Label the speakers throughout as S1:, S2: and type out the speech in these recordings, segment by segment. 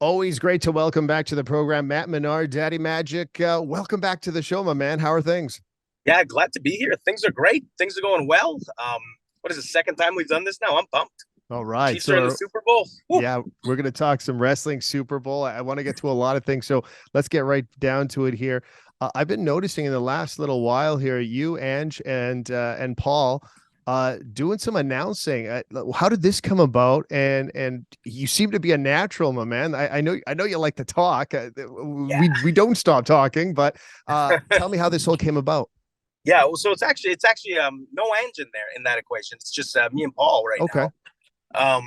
S1: Always great to welcome back to the program, Matt Menard, Daddy Magic. Welcome back to the show, my man. How are things?
S2: Yeah, glad to be here. Things are great. Things are going well. What is the second time we've done this now? I'm pumped.
S1: All right.
S2: Chiefs are in the
S1: So,
S2: Super Bowl. Woo.
S1: yeah, we're going to talk some wrestling, Super Bowl. I want to get to a lot of things. So let's get right down to it here. I've been noticing in the last little while here, you, Ange, and Paul, doing some announcing. How did this come about? And you seem to be a natural, my man. I know you like to talk.
S2: Yeah,
S1: We don't stop talking, but tell me how this all came about.
S2: yeah. Well, so it's actually no engine there in that equation. It's just me and Paul right
S1: Okay.
S2: now.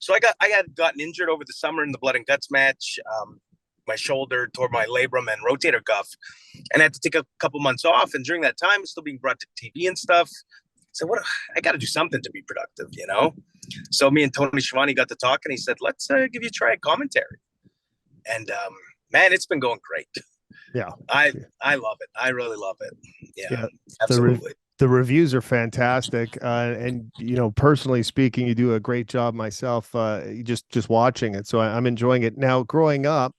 S2: So I had gotten injured over the summer in the blood and guts match. My shoulder tore my labrum and rotator cuff, and I had to take a couple months off. And during that time, still being brought to TV and stuff. So what? I got to do something to be productive. So me and Tony Schiavone got to talk, and he said, "Let's give you a try at commentary." And man, it's been going great.
S1: Yeah.
S2: I love it. I really love it. Yeah,
S1: Yeah. The re-
S2: absolutely.
S1: the reviews are fantastic, and personally speaking, you do a great job myself. Just watching it, so I'm enjoying it. Now, growing up,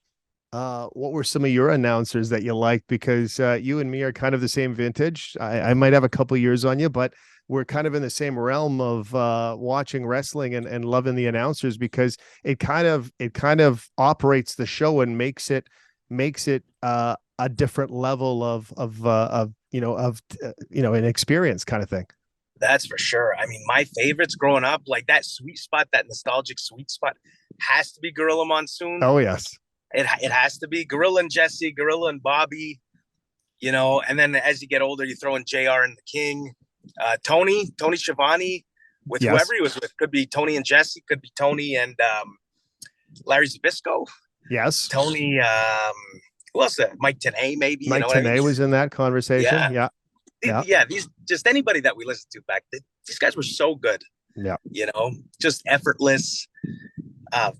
S1: what were some of your announcers that you liked? Because you and me are kind of the same vintage. I might have a couple years on you, but we're kind of in the same realm of watching wrestling and loving the announcers because it kind of operates the show and makes it a different level of an experience kind of thing.
S2: That's for sure. I mean, my favorites growing up, like that sweet spot, that nostalgic sweet spot, has to be Gorilla Monsoon.
S1: Oh yes.
S2: It has to be Gorilla and Jesse, Gorilla and Bobby. And then as you get older, you throw in Jr. and the King, Tony Schiavone, with
S1: Yes.
S2: whoever he was with. Could be Tony and Jesse, could be Tony and Larry Zabisco,
S1: Yes.
S2: Tony. Who else? Mike Tenay, maybe. You
S1: Mike
S2: know what I mean?
S1: Tenay was in that conversation.
S2: Yeah,
S1: Yeah. Yeah.
S2: yeah. These just anybody that we listened to back then. These guys were so good.
S1: Yeah.
S2: Just effortless. Uh,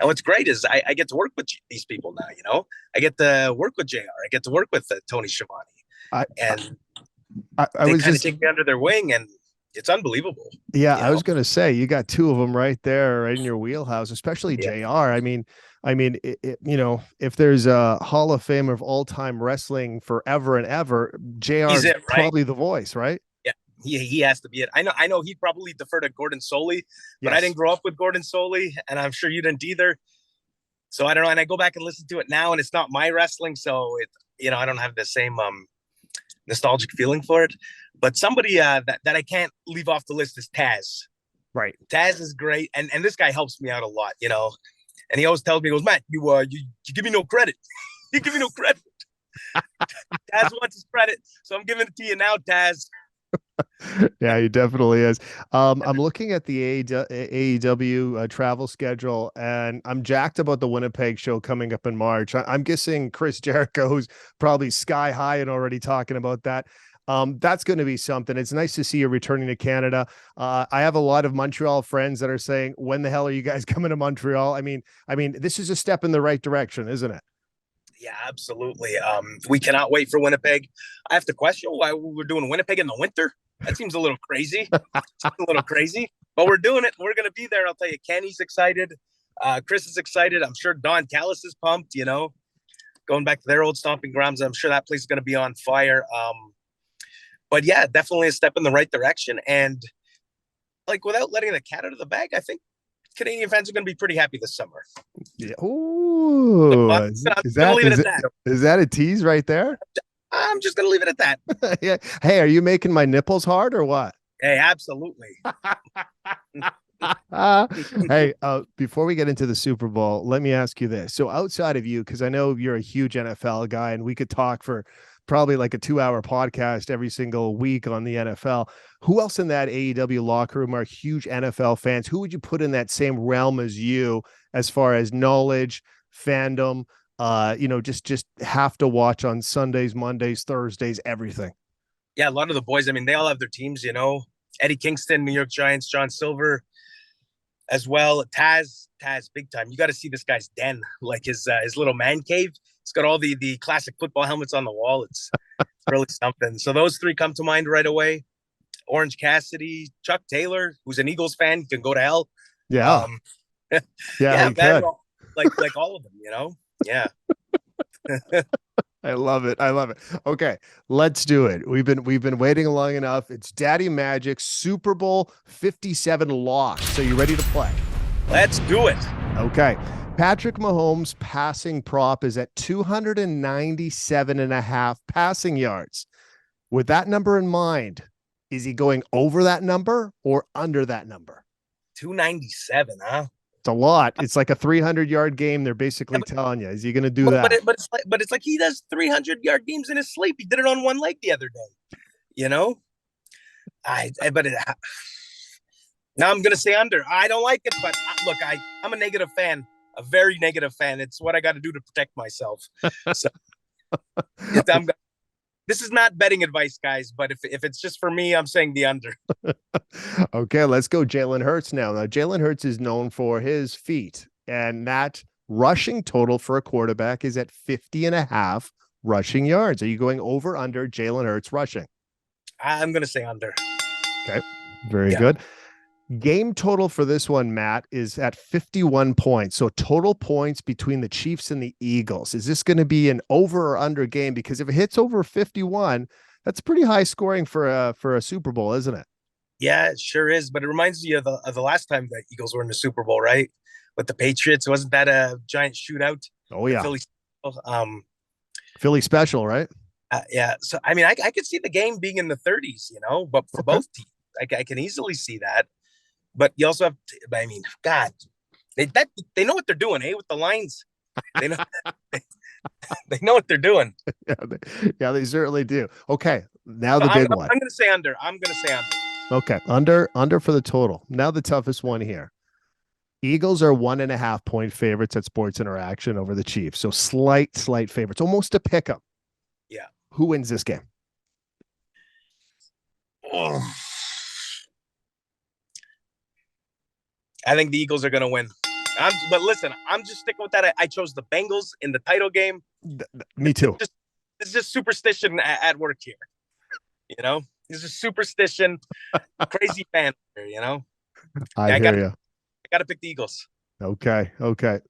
S2: and what's great is I get to work with these people now. I get to work with Jr. I get to work with Tony Schiavone,
S1: I,
S2: and
S1: I
S2: they
S1: was
S2: kind of
S1: just
S2: take me under their wing, and it's unbelievable.
S1: Yeah,
S2: You
S1: I
S2: know,
S1: was gonna say you got two of them right there, right in your wheelhouse, especially
S2: yeah,
S1: JR. I mean, if there's a Hall of Fame of all time wrestling forever and ever, JR
S2: he's
S1: is
S2: it, right?
S1: probably the voice, right?
S2: Yeah, he has to be it. I know he'd probably defer to Gordon Soley, but I
S1: Yes.
S2: didn't grow up with Gordon Soley, and I'm sure you didn't either. So I don't know. And I go back and listen to it now, and it's not my wrestling, so I don't have the same nostalgic feeling for it. But somebody that I can't leave off the list is Taz.
S1: Right.
S2: Taz is great, and this guy helps me out a lot. And he always tells me, he goes, Matt, you give me no credit. You give me no credit. Taz wants his credit, so I'm giving it to you now, Taz.
S1: Yeah, he definitely is. I'm looking at the AEW travel schedule, and I'm jacked about the Winnipeg show coming up in March. I'm guessing Chris Jericho, who's probably sky high and already talking about that. That's going to be something. It's nice to see you returning to Canada. I have a lot of Montreal friends that are saying, "When the hell are you guys coming to Montreal?" I mean, this is a step in the right direction, isn't it?
S2: Yeah, absolutely. We cannot wait for Winnipeg. I have to question why we're doing Winnipeg in the winter. That seems a little crazy. A little crazy, but we're doing it. We're going to be there. I'll tell you, Kenny's excited. Chris is excited. I'm sure Don Callis is pumped. Going back to their old stomping grounds. I'm sure that place is going to be on fire. But yeah, definitely a step in the right direction. And like without letting the cat out of the bag, I think Canadian fans are going to be pretty happy this summer.
S1: Yeah.
S2: So
S1: Ooh,
S2: I'm
S1: is
S2: going to
S1: that
S2: leave it
S1: is
S2: at
S1: it
S2: that.
S1: is that a tease right there?
S2: I'm just going to leave it at that.
S1: Yeah. Hey, are you making my nipples hard or what?
S2: Hey, absolutely.
S1: Hey, before we get into the Super Bowl, let me ask you this. So outside of you, because I know you're a huge NFL guy, and we could talk for probably like a 2-hour podcast every single week on the NFL. Who else in that AEW locker room are huge NFL fans? Who would you put in that same realm as you as far as knowledge, fandom, just have to watch on Sundays, Mondays, Thursdays, everything?
S2: Yeah, a lot of the boys, I mean, they all have their teams. Eddie Kingston, New York Giants, John Silver as well. Taz, big time. You got to see this guy's den, like his little man cave. It's got all the classic football helmets on the wall. It's really something. So those three come to mind right away. Orange Cassidy, Chuck Taylor, who's an Eagles fan, can go to hell.
S1: Yeah.
S2: Um,
S1: Yeah,
S2: yeah,
S1: he
S2: man.
S1: could.
S2: like all of them, you know? Yeah.
S1: I love it. I love it. Okay, let's do it. We've been waiting long enough. It's Daddy Magic Super Bowl 57 lock. So you ready to play?
S2: Let's do it.
S1: Okay. Patrick Mahomes' passing prop is at 297 and a half passing yards. With that number in mind, is he going over that number or under that number?
S2: 297, huh?
S1: It's a lot. It's like a 300-yard game. They're basically
S2: Yeah,
S1: telling you, is he going to do
S2: but
S1: that?
S2: but it's like he does 300-yard games in his sleep. He did it on one leg the other day. You know, I but it, now I'm gonna say under. I don't like it, but look, I'm a negative fan, a very negative fan. It's what I got to do to protect myself. So I'm, this is not betting advice, guys. But if it's just for me, I'm saying the under.
S1: Okay, let's go Jalen Hurts now. Now, Jalen Hurts is known for his feet, and that rushing total for a quarterback is at 50 and a half rushing yards. Are you going over under Jalen Hurts rushing?
S2: I'm gonna say under.
S1: Okay, very
S2: Yeah.
S1: good. Game total for this one, Matt, is at 51 points. So total points between the Chiefs and the Eagles. Is this going to be an over or under game? Because if it hits over 51, that's pretty high scoring for a Super Bowl, isn't it?
S2: Yeah, it sure is. But it reminds me of the last time the Eagles were in the Super Bowl, right? With the Patriots, wasn't that a giant shootout?
S1: Oh
S2: The
S1: yeah,
S2: Philly.
S1: Philly special, right?
S2: Yeah. So I mean, I could see the game being in the 30s, you know, but for
S1: Okay.
S2: both teams, I can easily see that. But you also have, I mean, God, they know what they're doing, eh? With the lines, they know they know what they're doing.
S1: Yeah, they certainly do. Okay, now
S2: So
S1: the big one.
S2: I'm going to say under. I'm going to say under.
S1: Okay, under for the total. Now the toughest one here. Eagles are 1.5 point favorites at Sports Interaction over the Chiefs. So slight favorites, almost a pick 'em.
S2: Yeah.
S1: Who wins this game?
S2: Oh. I think the Eagles are going to win. But listen, I'm just sticking with that. I chose the Bengals in the title game.
S1: Me too.
S2: It's just superstition at work here. You know, it's just superstition. Crazy fan here. You know,
S1: I hear you.
S2: I got to pick the Eagles.
S1: Okay.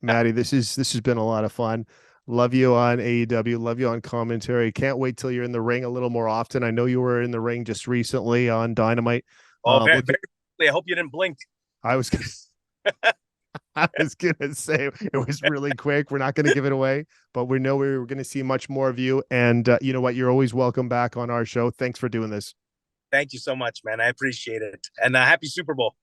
S1: Maddie, this has been a lot of fun. Love you on AEW. Love you on commentary. Can't wait till you're in the ring a little more often. I know you were in the ring just recently on Dynamite.
S2: Oh, very quickly. I hope you didn't blink.
S1: I was I was gonna say it was really quick. We're not gonna give it away, but we know we're gonna see much more of you. And you know what? You're always welcome back on our show. Thanks for doing this.
S2: Thank you so much, man. I appreciate it. And happy Super Bowl.